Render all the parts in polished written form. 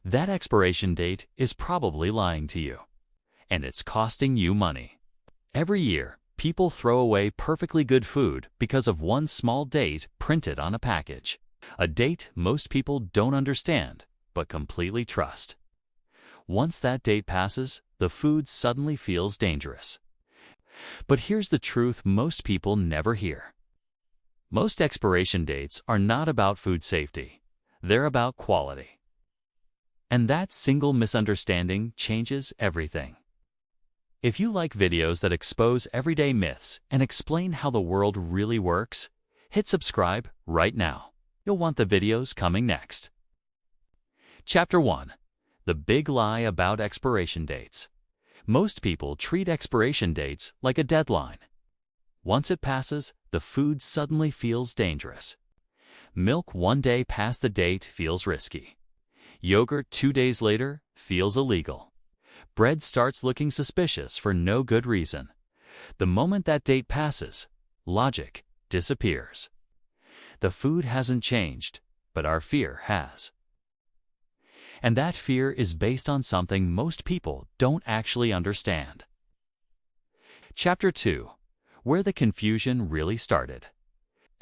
that expiration date is probably lying to you, and it's costing you money. Every year, people throw away perfectly good food because of one small date printed on a package. A date most people don't understand, but completely trust. Once that date passes, the food suddenly feels dangerous. But here's the truth most people never hear. Most expiration dates are not about food safety. They're about quality. And that single misunderstanding changes everything. If you like videos that expose everyday myths and explain how the world really works, hit subscribe right now. You'll want the videos coming next. Chapter 1. The Big Lie About Expiration Dates. Most people treat expiration dates like a deadline. Once it passes, the food suddenly feels dangerous. Milk one day past the date feels risky. Yogurt 2 days later feels illegal. Bread starts looking suspicious for no good reason. The moment that date passes, logic disappears. The food hasn't changed, but our fear has. And that fear is based on something most people don't actually understand. Chapter 2. Where the confusion really started.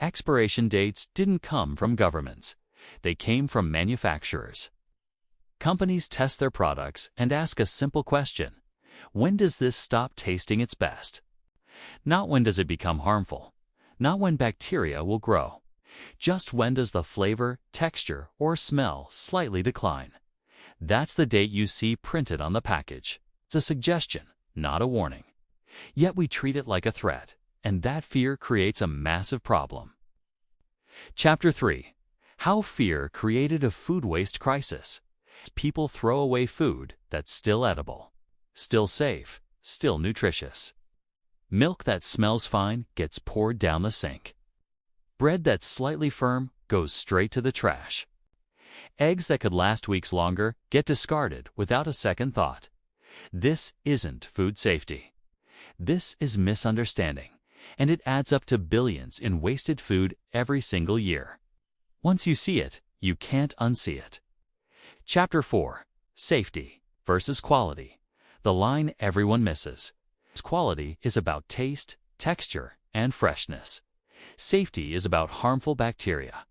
Expiration dates didn't come from governments. They came from manufacturers. Companies test their products and ask a simple question: when does this stop tasting its best? Not when does it become harmful. Not when bacteria will grow. Just when does the flavor, texture, or smell slightly decline. That's the date you see printed on the package. It's a suggestion, not a warning. Yet we treat it like a threat, and that fear creates a massive problem. Chapter 3. How fear created a food waste crisis. People throw away food that's still edible, still safe, still nutritious. Milk that smells fine gets poured down the sink. Bread that's slightly firm goes straight to the trash. Eggs that could last weeks longer get discarded without a second thought. This isn't food safety. This is misunderstanding, and it adds up to billions in wasted food every single year. Once you see it, you can't unsee it. Chapter 4. Safety versus quality. The line everyone misses. Quality is about taste, texture, and freshness. Safety is about harmful bacteria.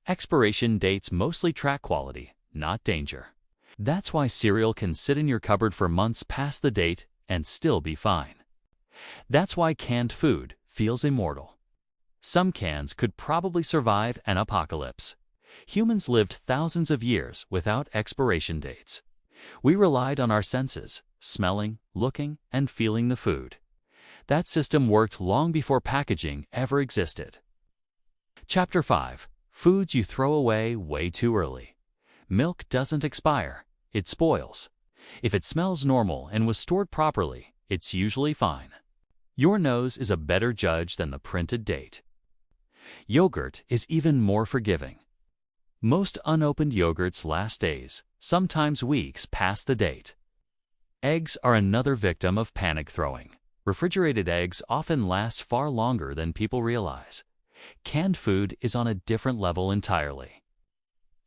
Expiration dates mostly track quality, not danger. That's why cereal can sit in your cupboard for months past the date and still be fine. That's why canned food feels immortal. Some cans could probably survive an apocalypse. Humans lived thousands of years without expiration dates. We relied on our senses, smelling, looking, and feeling the food. That system worked long before packaging ever existed. Chapter 5. Foods you throw away way too early. Milk doesn't expire, it spoils. If it smells normal and was stored properly, it's usually fine. Your nose is a better judge than the printed date. Yogurt is even more forgiving. Most unopened yogurts last days, sometimes weeks past the date. Eggs are another victim of panic throwing. Refrigerated eggs often last far longer than people realize. Canned food is on a different level entirely.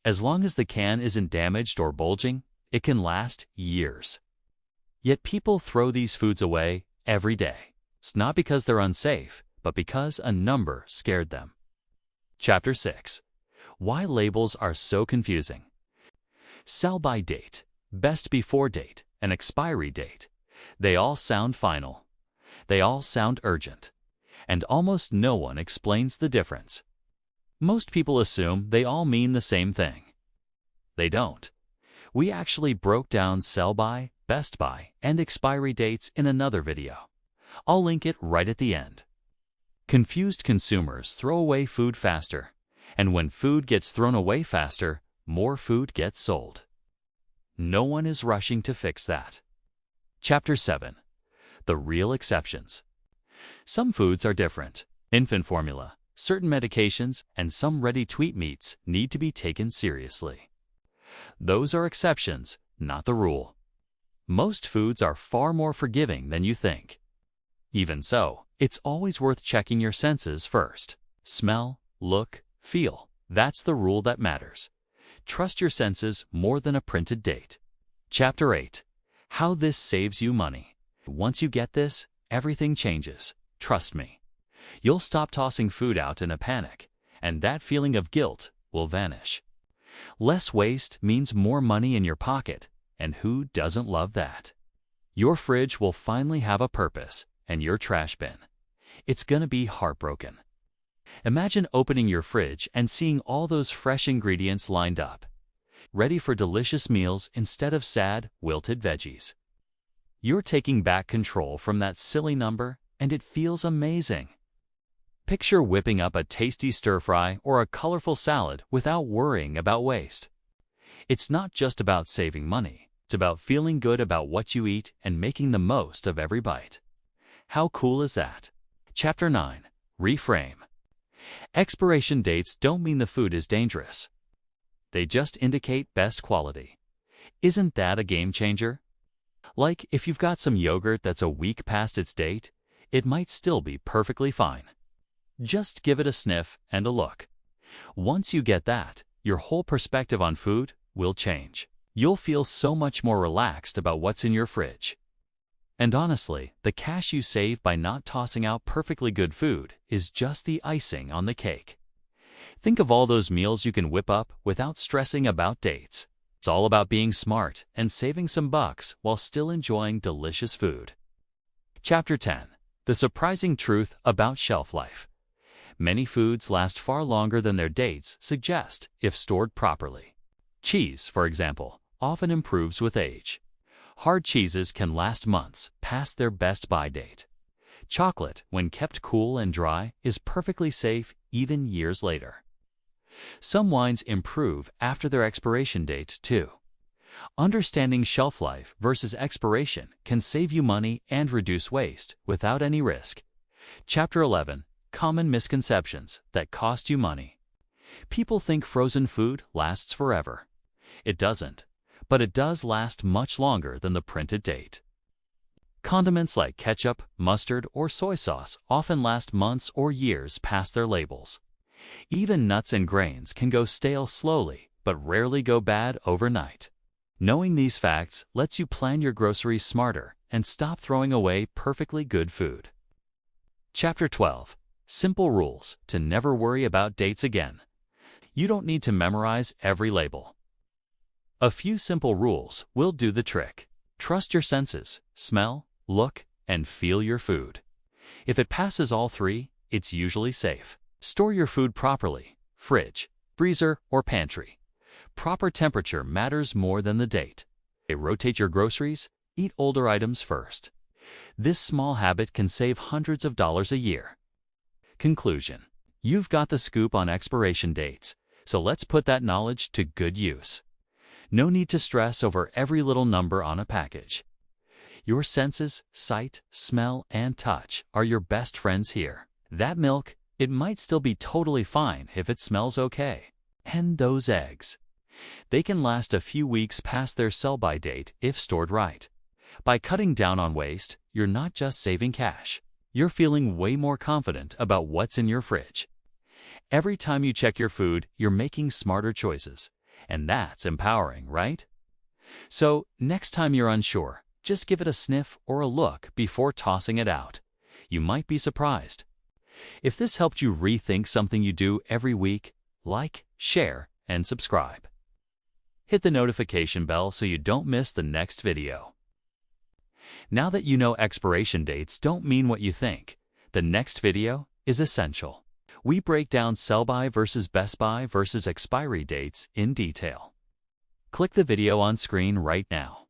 As long as the can isn't damaged or bulging, it can last years. Yet people throw these foods away every day. It's not because they're unsafe, but because a number scared them. Chapter 6. Why labels are so confusing. Sell-by date, best before date, and expiry date. They all sound final. They all sound urgent. And almost no one explains the difference. Most people assume they all mean the same thing. They don't. We actually broke down sell-by, best by, and expiry dates in another video. I'll link it right at the end. Confused consumers throw away food faster, and when food gets thrown away faster, more food gets sold. No one is rushing to fix that. Chapter 7. The real exceptions. Some foods are different. Infant formula, certain medications, and some ready-to-eat meats need to be taken seriously. Those are exceptions, not the rule. Most foods are far more forgiving than you think. Even so, it's always worth checking your senses first. Smell, look, feel. That's the rule that matters. Trust your senses more than a printed date. Chapter 8. How this saves you money. Once you get this, everything changes. Trust me. You'll stop tossing food out in a panic, and that feeling of guilt will vanish. Less waste means more money in your pocket, and who doesn't love that? Your fridge will finally have a purpose, and your trash bin. It's gonna be heartbroken. Imagine opening your fridge and seeing all those fresh ingredients lined up, ready for delicious meals instead of sad, wilted veggies. You're taking back control from that silly number, and it feels amazing. Picture whipping up a tasty stir-fry or a colorful salad without worrying about waste. It's not just about saving money. It's about feeling good about what you eat and making the most of every bite. How cool is that? Chapter 9. Reframe. Expiration dates don't mean the food is dangerous. They just indicate best quality. Isn't that a game changer? Like if you've got some yogurt that's a week past its date, it might still be perfectly fine. Just give it a sniff and a look. Once you get that, your whole perspective on food will change. You'll feel so much more relaxed about what's in your fridge. And honestly, the cash you save by not tossing out perfectly good food is just the icing on the cake. Think of all those meals you can whip up without stressing about dates. It's all about being smart and saving some bucks while still enjoying delicious food. Chapter 10. The surprising truth about shelf life. Many foods last far longer than their dates suggest if stored properly. Cheese, for example, often improves with age. Hard cheeses can last months past their best-by date. Chocolate, when kept cool and dry, is perfectly safe even years later. Some wines improve after their expiration date, too. Understanding shelf life versus expiration can save you money and reduce waste without any risk. Chapter 11. Common misconceptions that cost you money. People think frozen food lasts forever. It doesn't, but it does last much longer than the printed date. Condiments like ketchup, mustard, or soy sauce often last months or years past their labels. Even nuts and grains can go stale slowly, but rarely go bad overnight. Knowing these facts lets you plan your groceries smarter and stop throwing away perfectly good food. Chapter 12. Simple rules to never worry about dates again. You don't need to memorize every label. A few simple rules will do the trick. Trust your senses, smell, look, and feel your food. If it passes all three, it's usually safe. Store your food properly: fridge, freezer, or pantry. Proper temperature matters more than the date. Rotate your groceries, eat older items first. This small habit can save hundreds of dollars a year. Conclusion. You've got the scoop on expiration dates, so let's put that knowledge to good use. No need to stress over every little number on a package. Your senses, sight, smell, and touch are your best friends here. That milk, it might still be totally fine if it smells okay. And those eggs. They can last a few weeks past their sell-by date if stored right. By cutting down on waste, you're not just saving cash. You're feeling way more confident about what's in your fridge. Every time you check your food, you're making smarter choices. And that's empowering, right? So, next time you're unsure, just give it a sniff or a look before tossing it out. You might be surprised. If this helped you rethink something you do every week, like, share, and subscribe. Hit the notification bell so you don't miss the next video. Now that you know expiration dates don't mean what you think, the next video is essential. We break down sell-by versus best-by versus expiry dates in detail. Click the video on screen right now.